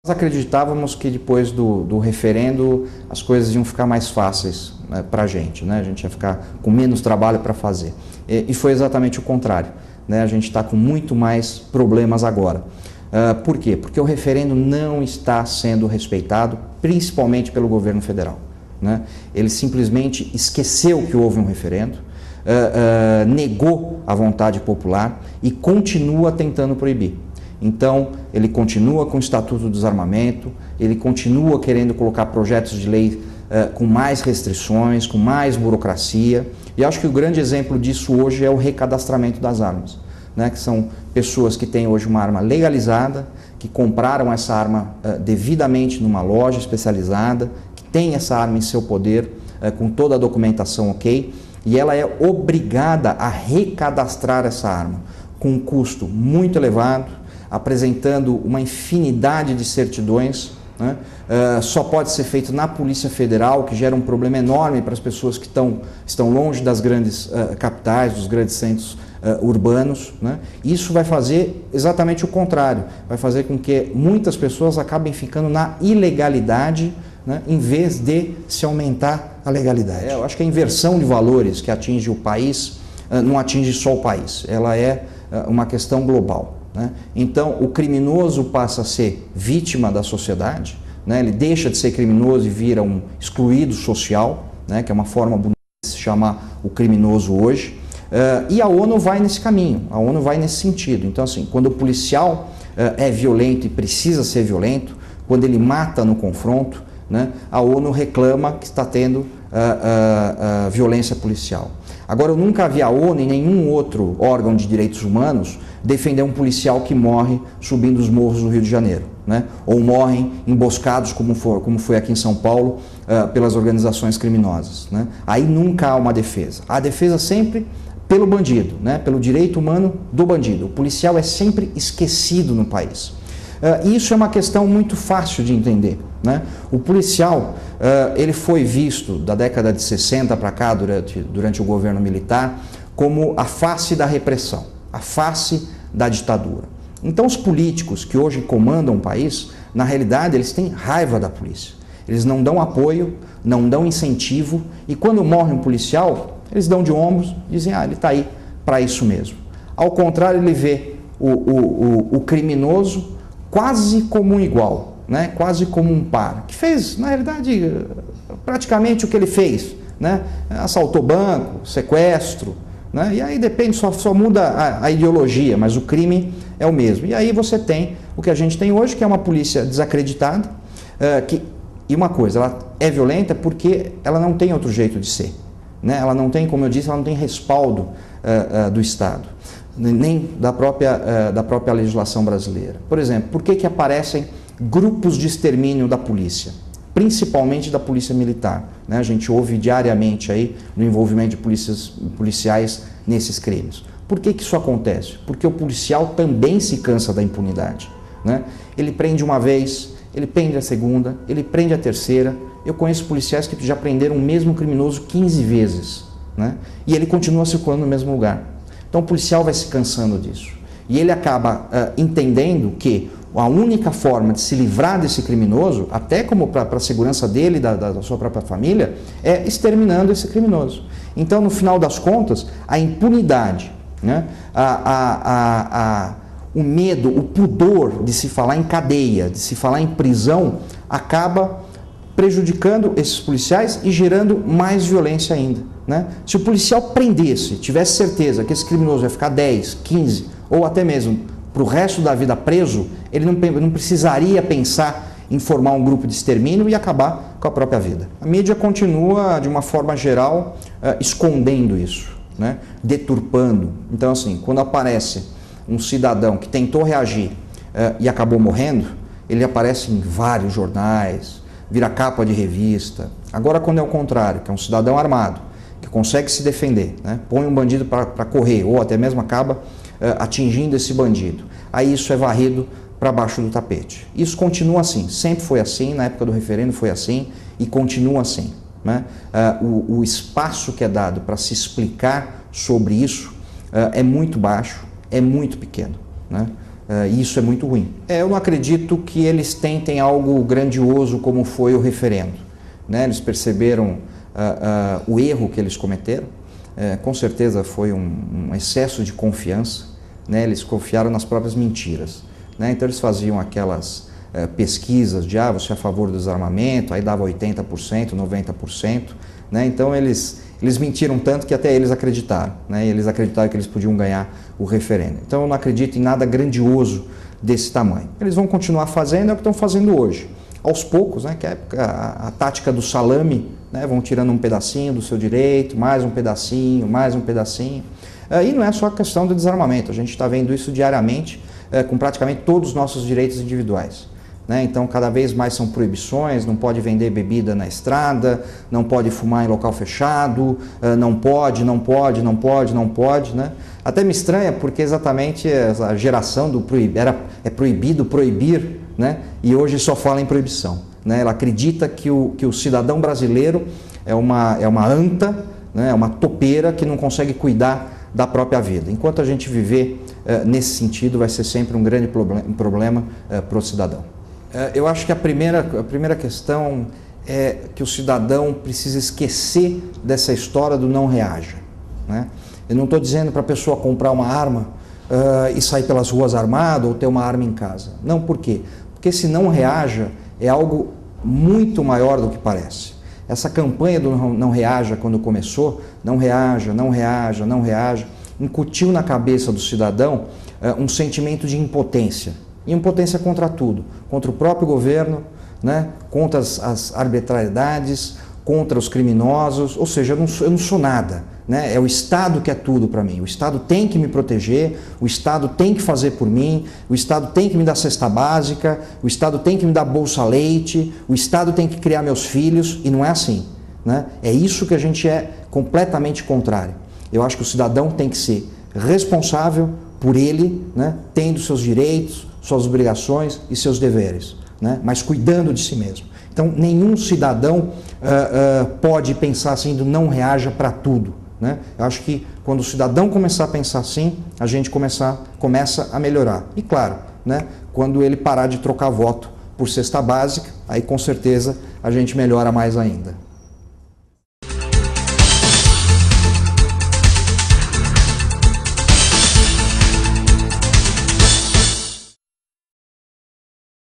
Nós acreditávamos que depois do referendo as coisas iam ficar mais fáceis, né, para a gente ia ficar com menos trabalho para fazer. E foi exatamente o contrário, né? A gente está com muito mais problemas agora. Por quê? Porque o referendo não está sendo respeitado, principalmente pelo governo federal, né? Ele simplesmente esqueceu que houve um referendo, negou a vontade popular e continua tentando proibir. Então, ele continua com o Estatuto do Desarmamento, ele continua querendo colocar projetos de lei com mais restrições, com mais burocracia. E acho que o grande exemplo disso hoje é o recadastramento das armas, né? Que são pessoas que têm hoje uma arma legalizada, que compraram essa arma devidamente numa loja especializada, que tem essa arma em seu poder, com toda a documentação ok, e ela é obrigada a recadastrar essa arma, com um custo muito elevado, apresentando uma infinidade de certidões, né? Só pode ser feito na Polícia Federal, que gera um problema enorme para as pessoas que estão longe das grandes capitais, dos grandes centros urbanos, né? Isso vai fazer exatamente o contrário, vai fazer com que muitas pessoas acabem ficando na ilegalidade, né, em vez de se aumentar a legalidade. Eu acho que a inversão de valores que atinge o país não atinge só o país, ela é uma questão global, né? Então, o criminoso passa a ser vítima da sociedade, né? Ele deixa de ser criminoso e vira um excluído social, né? Que é uma forma bonita de se chamar o criminoso hoje. E a ONU vai nesse caminho, a ONU vai nesse sentido. Então, assim, quando o policial é violento e precisa ser violento, quando ele mata no confronto, né? A ONU reclama que está tendo violência policial. Agora, eu nunca vi a ONU e nenhum outro órgão de direitos humanos defender um policial que morre subindo os morros do Rio de Janeiro, né? Ou morrem emboscados, como foi aqui em São Paulo, pelas organizações criminosas, né? Aí nunca há uma defesa. Há defesa sempre pelo bandido, né? Pelo direito humano do bandido. O policial é sempre esquecido no país. Isso é uma questão muito fácil de entender, né? O policial, ele foi visto da década de 60 para cá, durante o governo militar, como a face da repressão, a face da ditadura. Então os políticos que hoje comandam o país, na realidade eles têm raiva da polícia. Eles não dão apoio, não dão incentivo, e quando morre um policial, eles dão de ombros, dizem, ele está aí para isso mesmo. Ao contrário, ele vê o criminoso quase como um igual, né? Quase como um par, que fez, na realidade, praticamente o que ele fez, né? Assaltou banco, sequestro, né? E aí depende, só muda a ideologia, mas o crime é o mesmo. E aí você tem o que a gente tem hoje, que é uma polícia desacreditada, e uma coisa, ela é violenta porque ela não tem outro jeito de ser, né? Ela não tem, como eu disse, ela não tem respaldo do Estado, nem da própria legislação brasileira. Por exemplo, por que aparecem grupos de extermínio da polícia? Principalmente da polícia militar, né? A gente ouve diariamente aí no envolvimento de policiais nesses crimes. Por que isso acontece? Porque o policial também se cansa da impunidade, né? Ele prende uma vez, ele prende a segunda, ele prende a terceira. Eu conheço policiais que já prenderam o mesmo criminoso 15 vezes, né? E ele continua circulando no mesmo lugar. Então o policial vai se cansando disso. E ele acaba entendendo que a única forma de se livrar desse criminoso, até como para a segurança dele e da sua própria família, é exterminando esse criminoso. Então, no final das contas, a impunidade, né? O medo, o pudor de se falar em cadeia, de se falar em prisão, acaba prejudicando esses policiais e gerando mais violência ainda, né? Se o policial prendesse, tivesse certeza que esse criminoso vai ficar 10, 15 ou até mesmo para o resto da vida preso, ele não precisaria pensar em formar um grupo de extermínio e acabar com a própria vida. A mídia continua, de uma forma geral, escondendo isso, né? Deturpando. Então, assim, quando aparece um cidadão que tentou reagir e acabou morrendo, ele aparece em vários jornais, vira capa de revista. Agora, quando é o contrário, que é um cidadão armado, que consegue se defender, né? Põe um bandido para correr, ou até mesmo acaba atingindo esse bandido, aí isso é varrido para baixo do tapete. Isso continua assim, sempre foi assim, na época do referendo foi assim e continua assim, né? O espaço que é dado para se explicar sobre isso é muito baixo, é muito pequeno, né? E isso é muito ruim. Eu não acredito que eles tentem algo grandioso como foi o referendo, né? Eles perceberam o erro que eles cometeram, com certeza foi um excesso de confiança, né? Eles confiaram nas próprias mentiras, né? Então eles faziam aquelas pesquisas de você é a favor do desarmamento, aí dava 80%, 90%, né? Então eles mentiram tanto que até eles acreditaram, né? E eles acreditaram que eles podiam ganhar o referendo. Então eu não acredito em nada grandioso desse tamanho. Eles vão continuar fazendo o que estão fazendo hoje. Aos poucos, né? Que é a tática do salame, né? Vão tirando um pedacinho do seu direito, mais um pedacinho, mais um pedacinho. E não é só a questão do desarmamento, a gente está vendo isso diariamente com praticamente todos os nossos direitos individuais. Então, cada vez mais são proibições, não pode vender bebida na estrada, não pode fumar em local fechado, não pode. Né? Até me estranha porque exatamente a geração do é proibido proibir, né? E hoje só fala em proibição. Né? Ela acredita que o cidadão brasileiro é uma anta, né? É uma topeira que não consegue cuidar da própria vida. Enquanto a gente viver nesse sentido, vai ser sempre um grande problema para o cidadão. Eu acho que a primeira questão é que o cidadão precisa esquecer dessa história do não reaja. Né? Eu não estou dizendo para a pessoa comprar uma arma e sair pelas ruas armado ou ter uma arma em casa. Não, por quê? Porque esse não reaja é algo muito maior do que parece. Essa campanha do não reaja, quando começou, não reaja, incutiu na cabeça do cidadão um sentimento de impotência. E impotência contra tudo, contra o próprio governo, né? Contra as arbitrariedades, contra os criminosos, ou seja, eu não sou nada. Né? É o Estado que é tudo para mim, o Estado tem que me proteger, o Estado tem que fazer por mim, o Estado tem que me dar cesta básica, o Estado tem que me dar bolsa leite, o Estado tem que criar meus filhos, e não é assim. Né? É isso que a gente é completamente contrário. Eu acho que o cidadão tem que ser responsável por ele, né? Tendo seus direitos, suas obrigações e seus deveres, né? Mas cuidando de si mesmo. Então, nenhum cidadão pode pensar assim, do não reaja para tudo. Né? Eu acho que quando o cidadão começar a pensar assim, a gente começa a melhorar. E claro, né? Quando ele parar de trocar voto por cesta básica, aí com certeza a gente melhora mais ainda.